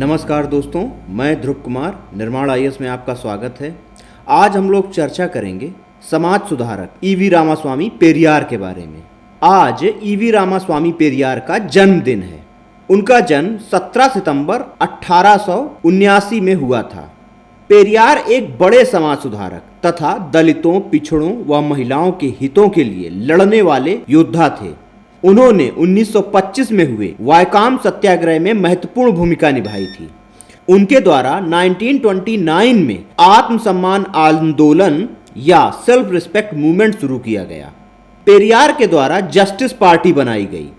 नमस्कार दोस्तों, मैं ध्रुव कुमार निर्माण आईएएस में आपका स्वागत है। आज हम लोग चर्चा करेंगे समाज सुधारक ईवी रामास्वामी पेरियार के बारे में। आज ईवी रामास्वामी पेरियार का जन्मदिन है। उनका जन्म 17 सितंबर 1879 में हुआ था। पेरियार एक बड़े समाज सुधारक तथा दलितों, पिछड़ों व महिलाओं के हितों के लिए लड़ने वाले योद्धा थे। उन्होंने 1925 में हुए वायकाम सत्याग्रह में महत्वपूर्ण भूमिका निभाई थी। उनके द्वारा 1929 में आत्मसम्मान आंदोलन या सेल्फ रिस्पेक्ट मूवमेंट शुरू किया गया। पेरियार के द्वारा जस्टिस पार्टी बनाई गई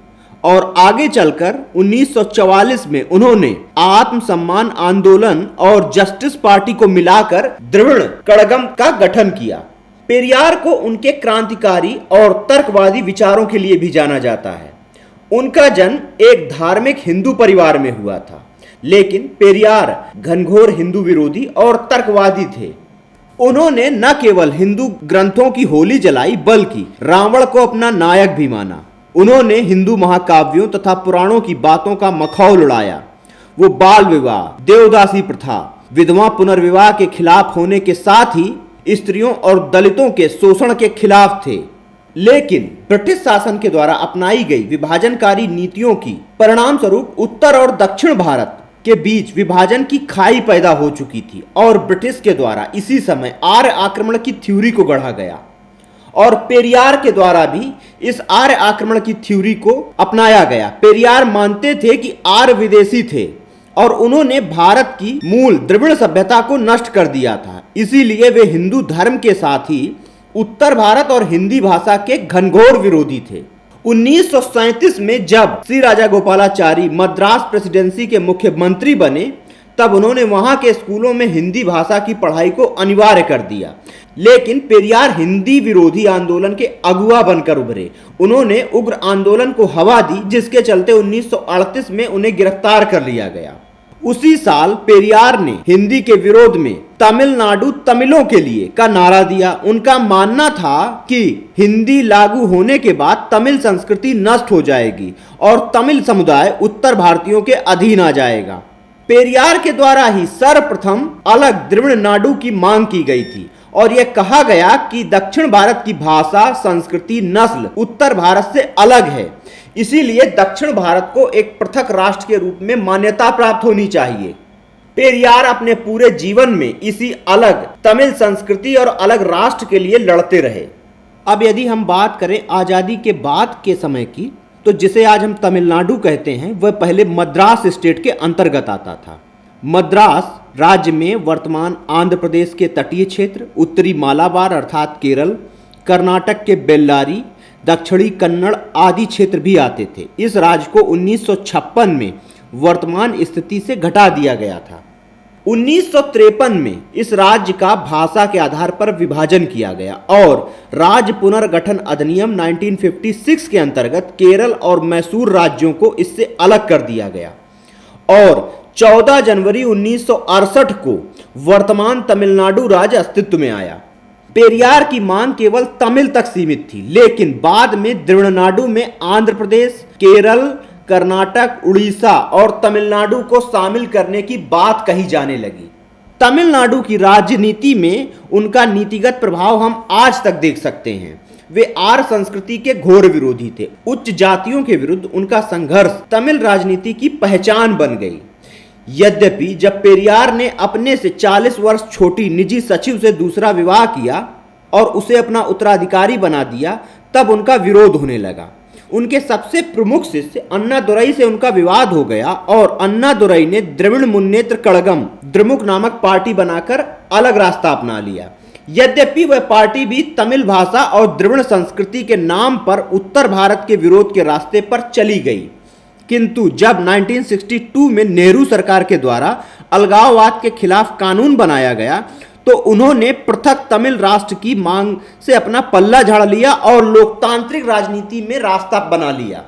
और आगे चलकर 1944 में उन्होंने आत्मसम्मान आंदोलन और जस्टिस पार्टी को मिलाकर द्रविड़ कड़गम का गठन किया। पेरियार को उनके क्रांतिकारी और तर्कवादी विचारों के लिए भी जाना जाता है। उनका जन्म एक धार्मिक हिंदू परिवार में हुआ था, लेकिन पेरियार घनघोर हिंदू विरोधी और तर्कवादी थे। उन्होंने न केवल हिंदू ग्रंथों की होली जलाई, बल्कि रावण को अपना नायक भी माना। उन्होंने हिंदू महाकाव्यों तथा पुराणों की बातों का मखौल उड़ाया। वो बाल विवाह, देवदासी प्रथा, विधवा पुनर्विवाह के खिलाफ होने के साथ ही स्त्रियों और दलितों के शोषण के खिलाफ थे। लेकिन ब्रिटिश शासन के द्वारा अपनाई गई विभाजनकारी नीतियों की परिणाम स्वरूप उत्तर और दक्षिण भारत के बीच विभाजन की खाई पैदा हो चुकी थी और ब्रिटिश के द्वारा इसी समय आर्य आक्रमण की थ्योरी को गढ़ा गया और पेरियार के द्वारा भी इस आर्य आक्रमण की थ्योरी को अपनाया गया। पेरियार मानते थे कि आर्य विदेशी थे और उन्होंने भारत की मूल द्रविड़ सभ्यता को नष्ट कर दिया था। इसीलिए वे हिंदू धर्म के साथ ही उत्तर भारत और हिंदी भाषा के घनघोर विरोधी थे। 1937 में जब श्री राजा गोपालाचारी मद्रास प्रेसिडेंसी के मुख्यमंत्री बने, तब उन्होंने वहां के स्कूलों में हिंदी भाषा की पढ़ाई को अनिवार्य कर दिया। लेकिन पेरियार हिंदी विरोधी आंदोलन के अगुवा बनकर उभरे। उन्होंने उग्र आंदोलन को हवा दी, जिसके चलते 1938 में उन्हें गिरफ्तार कर लिया गया। उसी साल पेरियार ने हिंदी के विरोध में तमिलनाडु तमिलों के लिए का नारा दिया। उनका मानना था कि हिंदी लागू होने के बाद तमिल संस्कृति नष्ट हो जाएगी और तमिल समुदाय उत्तर भारतीयों के अधीन आ जाएगा। पेरियार के द्वारा ही सर्वप्रथम अलग द्रविड़ नाडु की मांग की गई थी और यह कहा गया कि दक्षिण भारत की भाषा, संस्कृति, नस्ल उत्तर भारत से अलग है, इसीलिए दक्षिण भारत को एक पृथक राष्ट्र के रूप में मान्यता प्राप्त होनी चाहिए। पेरियार अपने पूरे जीवन में इसी अलग तमिल संस्कृति और अलग राष्ट्र के लिए लड़ते रहे। अब यदि हम बात करें आज़ादी के बाद के समय की, तो जिसे आज हम तमिलनाडु कहते हैं, वह पहले मद्रास स्टेट के अंतर्गत आता था। मद्रास राज्य में वर्तमान आंध्र प्रदेश के तटीय क्षेत्र, उत्तरी मालाबार अर्थात केरल, कर्नाटक के बेल्लारी, दक्षिणी कन्नड़ आदि क्षेत्र भी आते थे। इस राज्य को 1956 में वर्तमान स्थिति से घटा दिया गया था। 1953 में इस राज्य का भाषा के आधार पर विभाजन किया गया और राज्य पुनर्गठन अधिनियम 1956 के अंतर्गत केरल और मैसूर राज्यों को इससे अलग कर दिया गया और 14 जनवरी 1968 को वर्तमान तमिलनाडु राज्य अस्तित्व में आया। पेरियार की मांग केवल तमिल तक सीमित थी, लेकिन बाद में द्रविड़नाडु में आंध्र प्रदेश, केरल, कर्नाटक, उड़ीसा और तमिलनाडु को शामिल करने की बात कही जाने लगी। तमिलनाडु की राजनीति में उनका नीतिगत प्रभाव हम आज तक देख सकते हैं। वे आर्य संस्कृति के घोर विरोधी थे। उच्च जातियों के विरुद्ध उनका संघर्ष तमिल राजनीति की पहचान बन गई। यद्यपि जब पेरियार ने अपने से 40 वर्ष छोटी निजी सचिव से दूसरा विवाह किया और उसे अपना उत्तराधिकारी बना दिया, तब उनका विरोध होने लगा। उनके सबसे प्रमुख शिष्य अन्नादुरई से उनका विवाद हो गया और अन्नादुरई ने द्रविड़ मुन्नेत्र कड़गम द्रमुक नामक पार्टी बनाकर अलग रास्ता अपना लिया। यद्यपि वह पार्टी भी तमिल भाषा और द्रविड़ संस्कृति के नाम पर उत्तर भारत के विरोध के रास्ते पर चली गई, किंतु जब 1962 में नेहरू सरकार के द्वारा अलगाववाद के खिलाफ कानून बनाया गया, तो उन्होंने पृथक तमिल राष्ट्र की मांग से अपना पल्ला झाड़ लिया और लोकतांत्रिक राजनीति में रास्ता बना लिया।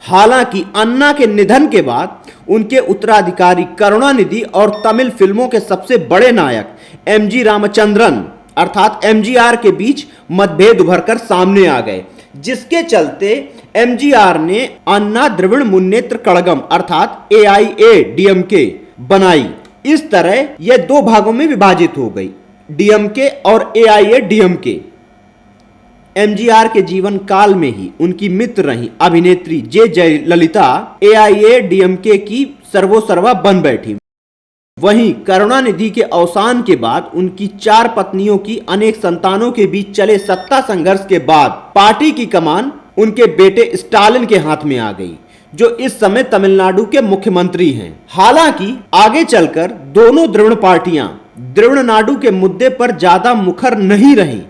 हालांकि अन्ना के निधन के बाद उनके उत्तराधिकारी करुणानिधि और तमिल फिल्मों के सबसे बड़े नायक एमजी रामचंद्रन अर्थात एमजीआर के बीच मतभेद उभरकर सामने आ गए, जिसके चलते एमजीआर ने अन्ना द्रविड़ मुन्नेत्र कड़गम अर्थात AIADMK बनाई। इस तरह यह दो भागों में विभाजित हो गई, डीएमके और एआईएडीएमके। एमजीआर के जीवन काल में ही उनकी मित्र रही अभिनेत्री जे जयललिता एआईएडीएमके की सर्वोसर्वा बन बैठी। वहीं करुणानिधि के अवसान के बाद उनकी 4 पत्नियों की अनेक संतानों के बीच चले सत्ता संघर्ष के बाद पार्टी की कमान उनके बेटे स्टालिन के हाथ में आ गई, जो इस समय तमिलनाडु के मुख्यमंत्री हैं। हालांकि आगे चलकर दोनों द्रविड़ पार्टियां द्रविड़नाडु के मुद्दे पर ज्यादा मुखर नहीं रहीं,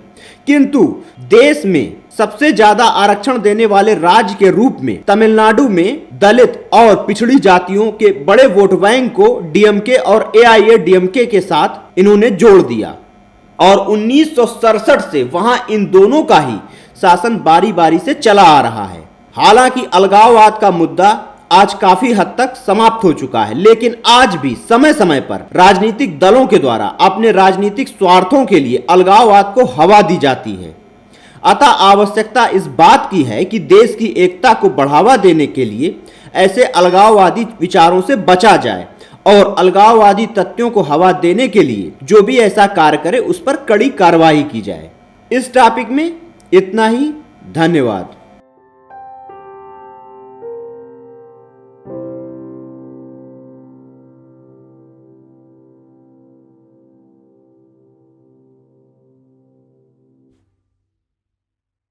किंतु देश में सबसे ज्यादा आरक्षण देने वाले राज्य के रूप में तमिलनाडु में दलित और पिछड़ी जातियों के बड़े वोट बैंक को डीएमके और एआईएडीएमके के साथ इन्होंने जोड़ दिया और 1967 से वहां इन दोनों का ही शासन बारी बारी से चला आ रहा है। हालांकि अलगाववाद का मुद्दा आज काफी हद तक समाप्त हो चुका है, लेकिन आज भी समय समय पर राजनीतिक दलों के द्वारा अपने राजनीतिक स्वार्थों के लिए अलगाववाद को हवा दी जाती है। अतः आवश्यकता इस बात की है कि देश की एकता को बढ़ावा देने के लिए ऐसे अलगाववादी विचारों से बचा जाए और अलगाववादी तथ्यों को हवा देने के लिए जो भी ऐसा कार्य करे उस पर कड़ी कार्रवाई की जाए। इस टॉपिक में इतना ही। धन्यवाद।